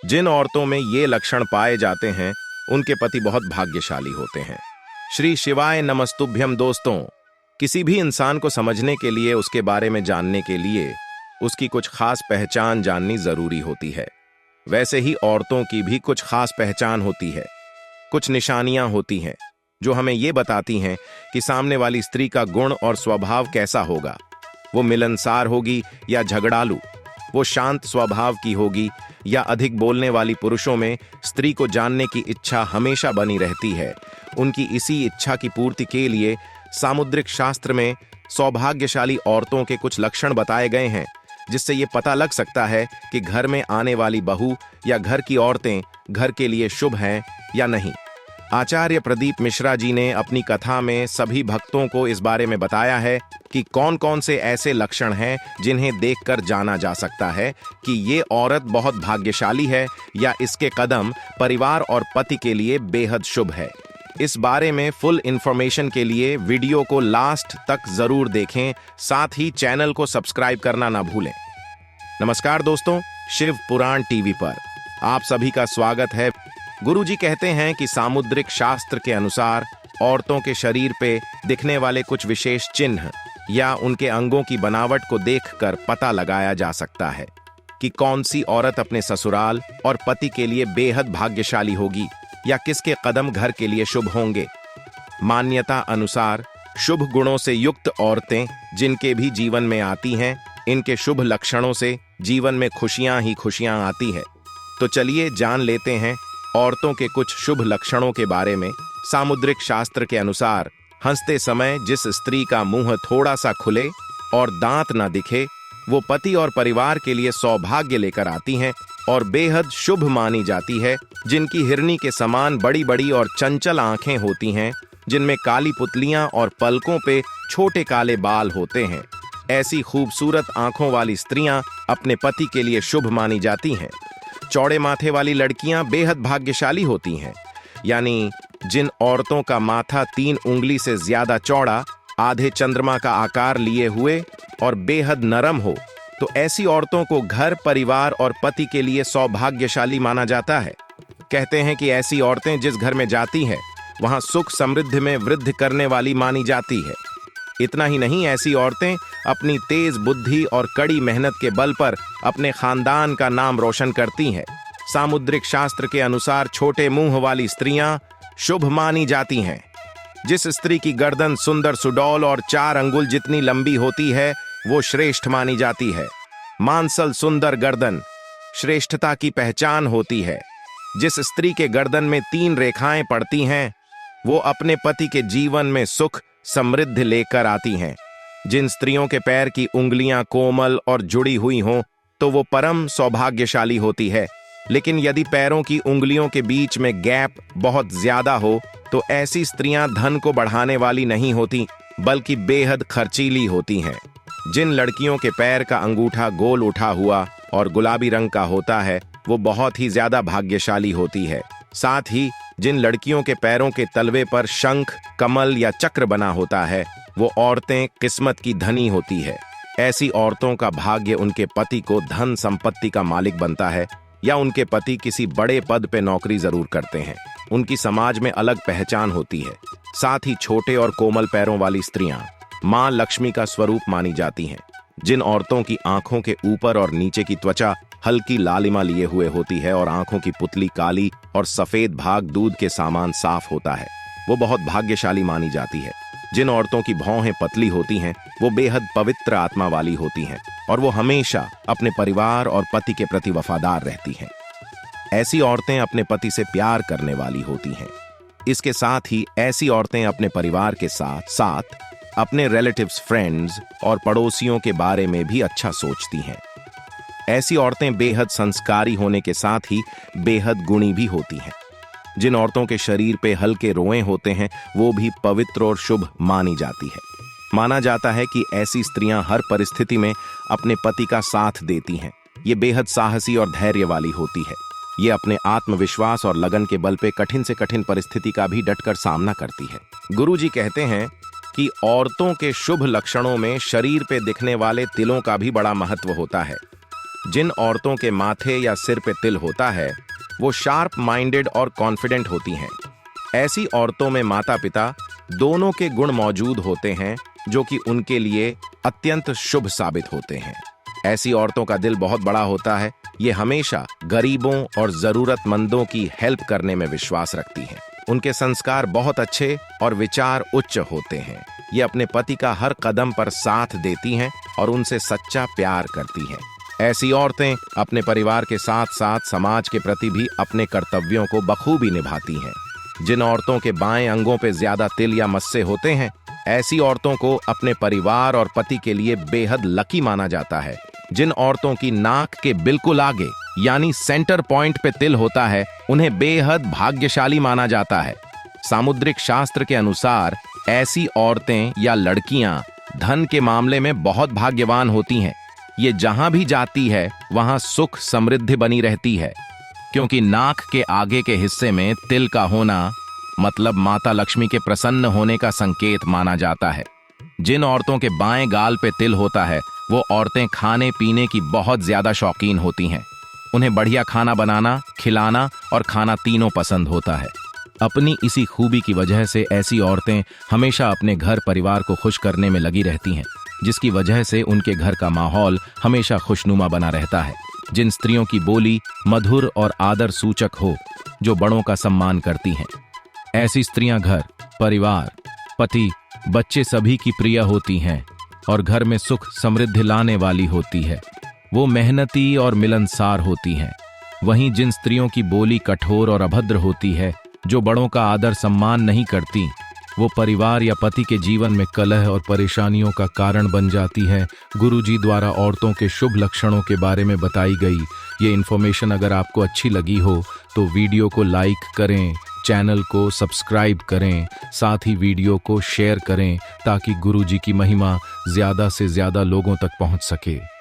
जिन औरतों में ये लक्षण पाए जाते हैं उनके पति बहुत भाग्यशाली होते हैं। श्री शिवाय नमस्तुभ्यम। दोस्तों, किसी भी इंसान को समझने के लिए, उसके बारे में जानने के लिए उसकी कुछ खास पहचान जाननी जरूरी होती है। वैसे ही औरतों की भी कुछ खास पहचान होती है, कुछ निशानियां होती हैं जो हमें ये बताती हैं कि सामने वाली स्त्री का गुण और स्वभाव कैसा होगा। वो मिलनसार होगी या झगड़ालू, वो शांत स्वभाव की होगी या अधिक बोलने वाली। पुरुषों में स्त्री को जानने की इच्छा हमेशा बनी रहती है। उनकी इसी इच्छा की पूर्ति के लिए सामुद्रिक शास्त्र में सौभाग्यशाली औरतों के कुछ लक्षण बताए गए हैं, जिससे ये पता लग सकता है कि घर में आने वाली बहू या घर की औरतें घर के लिए शुभ हैं या नहीं। आचार्य प्रदीप मिश्रा जी ने अपनी कथा में सभी भक्तों को इस बारे में बताया है कि कौन कौन से ऐसे लक्षण हैं जिन्हें देखकर जाना जा सकता है कि ये औरत बहुत भाग्यशाली है या इसके कदम परिवार और पति के लिए बेहद शुभ है। इस बारे में फुल इंफॉर्मेशन के लिए वीडियो को लास्ट तक जरूर देखें, साथ ही चैनल को सब्सक्राइब करना ना भूलें। नमस्कार दोस्तों, शिव पुराण टीवी पर आप सभी का स्वागत है। गुरुजी कहते हैं कि सामुद्रिक शास्त्र के अनुसार औरतों के शरीर पे दिखने वाले कुछ विशेष चिन्ह या उनके अंगों की बनावट को देखकर पता लगाया जा सकता है कि कौन सी औरत अपने ससुराल और पति के लिए बेहद भाग्यशाली होगी या किसके कदम घर के लिए शुभ होंगे। मान्यता अनुसार शुभ गुणों से युक्त औरतें जिनके भी जीवन में आती हैं, इनके शुभ लक्षणों से जीवन में खुशियां ही खुशियां आती है। तो चलिए जान लेते हैं औरतों के कुछ शुभ लक्षणों के बारे में। सामुद्रिक शास्त्र के अनुसार हंसते समय जिस स्त्री का मुंह थोड़ा सा खुले और दांत ना दिखे, वो पति और परिवार के लिए सौभाग्य लेकर आती हैं और बेहद शुभ मानी जाती है। जिनकी हिरनी के समान बड़ी बड़ी और चंचल आंखें होती हैं, जिनमें काली पुतलियां और पलकों पे छोटे काले बाल होते हैं, ऐसी खूबसूरत आंखों वाली स्त्रियां अपने पति के लिए शुभ मानी जाती हैं। चौड़े माथे वाली लड़कियां बेहद भाग्यशाली होती हैं, यानी जिन औरतों का माथा 3 उंगली से ज्यादा चौड़ा, आधे चंद्रमा का आकार लिए हुए और बेहद नरम हो, तो ऐसी औरतों को घर, परिवार और पति के लिए सौभाग्यशाली माना जाता है। कहते हैं कि ऐसी औरतें जिस घर में जाती हैं, वहां सुख समृद्धि में वृद्धि करने वाली मानी जाती है। इतना ही नहीं, ऐसी औरतें अपनी तेज बुद्धि और कड़ी मेहनत के बल पर अपने खानदान का नाम रोशन करती हैं। सामुद्रिक शास्त्र के अनुसार छोटे मुंह वाली स्त्रियां शुभ मानी जाती हैं। जिस स्त्री की गर्दन सुंदर सुडौल और 4 अंगुल जितनी लंबी होती है, वो श्रेष्ठ मानी जाती है। मांसल सुंदर गर्दन श्रेष्ठता की पहचान होती है। जिस स्त्री के गर्दन में 3 रेखाएं पड़ती हैं, वो अपने पति के जीवन में सुख समृद्धि लेकर आती हैं। जिन स्त्रियों के पैर की उंगलियां कोमल और जुड़ी हुई हों, तो वो परम सौभाग्यशाली होती है। लेकिन यदि पैरों की उंगलियों के बीच में गैप बहुत ज्यादा हो, तो ऐसी स्त्रियां धन को बढ़ाने वाली नहीं होती, बल्कि बेहद खर्चीली होती हैं। जिन लड़कियों के पैर का अंगूठा गोल उठा हुआ और गुलाबी रंग का होता है, वो बहुत ही ज्यादा भाग्यशाली होती है। साथ ही जिन लड़कियों के पैरों के तलवे पर शंख, कमल या चक्र बना होता है, वो औरतें किस्मत की धनी होती है। ऐसी औरतों का भाग्य उनके पति को धन संपत्ति का मालिक बनता है, या उनके पति किसी बड़े पद पे नौकरी जरूर करते हैं। उनकी समाज में अलग पहचान होती है। साथ ही छोटे और कोमल पैरों वाली स्त्रियां मां लक्ष्मी का स्वरूप मानी जाती हैं। जिन औरतों की आंखों के ऊपर और नीचे की त्वचा हल्की लालिमा लिए हुए होती है और आंखों की पुतली काली और सफेद भाग दूध के समान साफ होता है, वो बहुत भाग्यशाली मानी जाती है। जिन औरतों की भौहें पतली होती हैं, वो बेहद पवित्र आत्मा वाली होती हैं और वो हमेशा अपने परिवार और पति के प्रति वफादार रहती हैं। ऐसी औरतें अपने पति से प्यार करने वाली होती हैं। इसके साथ ही ऐसी औरतें अपने परिवार के साथ साथ अपने रिलेटिव्स, फ्रेंड्स और पड़ोसियों के बारे में भी अच्छा सोचती हैं। ऐसी औरतें बेहद संस्कारी होने के साथ ही बेहद गुणी भी होती हैं। जिन औरतों के शरीर पे हल्के रोएं होते हैं, वो भी पवित्र और शुभ मानी जाती है। माना जाता है कि ऐसी स्त्रियां हर परिस्थिति में अपने पति का साथ देती हैं। ये बेहद साहसी और धैर्य वाली होती है। ये अपने आत्मविश्वास और लगन के बल पे कठिन से कठिन परिस्थिति का भी डटकर सामना करती है। गुरुजी कहते हैं कि औरतों के शुभ लक्षणों में शरीर पे दिखने वाले तिलों का भी बड़ा महत्व होता है। जिन औरतों के माथे या सिर पे तिल होता है वो शार्प माइंडेड और कॉन्फिडेंट होती हैं। ऐसी औरतों में माता पिता दोनों के गुण मौजूद होते हैं जो कि उनके लिए अत्यंत शुभ साबित होते हैं। ऐसी औरतों का दिल बहुत बड़ा होता है। ये हमेशा गरीबों और जरूरतमंदों की हेल्प करने में विश्वास रखती हैं। उनके संस्कार बहुत अच्छे और विचार उच्च होते हैं। ये अपने पति का हर कदम पर साथ देती हैं और उनसे सच्चा प्यार करती हैं। ऐसी औरतें अपने परिवार के साथ साथ समाज के प्रति भी अपने कर्तव्यों को बखूबी निभाती हैं। जिन औरतों के बाएं अंगों पे ज्यादा तिल या मस्से होते हैं, ऐसी औरतों को अपने परिवार और पति के लिए बेहद लकी माना जाता है। जिन औरतों की नाक के बिल्कुल आगे यानी सेंटर पॉइंट पे तिल होता है, उन्हें बेहद भाग्यशाली माना जाता है। सामुद्रिक शास्त्र के अनुसार ऐसी औरतें या लड़कियां धन के मामले में बहुत भाग्यवान होती हैं। ये जहां भी जाती है वहां सुख समृद्धि बनी रहती है, क्योंकि नाक के आगे के हिस्से में तिल का होना मतलब माता लक्ष्मी के प्रसन्न होने का संकेत माना जाता है। जिन औरतों के बाएं गाल पे तिल होता है वो औरतें खाने पीने की बहुत ज्यादा शौकीन होती हैं। उन्हें बढ़िया खाना बनाना, खिलाना और खाना तीनों पसंद होता है। अपनी इसी खूबी की वजह से ऐसी औरतें हमेशा अपने घर परिवार को खुश करने में लगी रहती हैं, जिसकी वजह से उनके घर का माहौल हमेशा खुशनुमा बना रहता है। जिन स्त्रियों की बोली मधुर और आदर सूचक हो, जो बड़ों का सम्मान करती हैं, ऐसी स्त्रियां घर, परिवार, पति, बच्चे सभी की प्रिय होती हैं और घर में सुख समृद्धि लाने वाली होती है। वो मेहनती और मिलनसार होती हैं। वहीं जिन स्त्रियों की बोली कठोर और अभद्र होती है, जो बड़ों का आदर सम्मान नहीं करती, वो परिवार या पति के जीवन में कलह और परेशानियों का कारण बन जाती है। गुरुजी द्वारा औरतों के शुभ लक्षणों के बारे में बताई गई ये इन्फॉर्मेशन अगर आपको अच्छी लगी हो तो वीडियो को लाइक करें, चैनल को सब्सक्राइब करें, साथ ही वीडियो को शेयर करें ताकि गुरुजी की महिमा ज्यादा से ज्यादा लोगों तक पहुंच सके।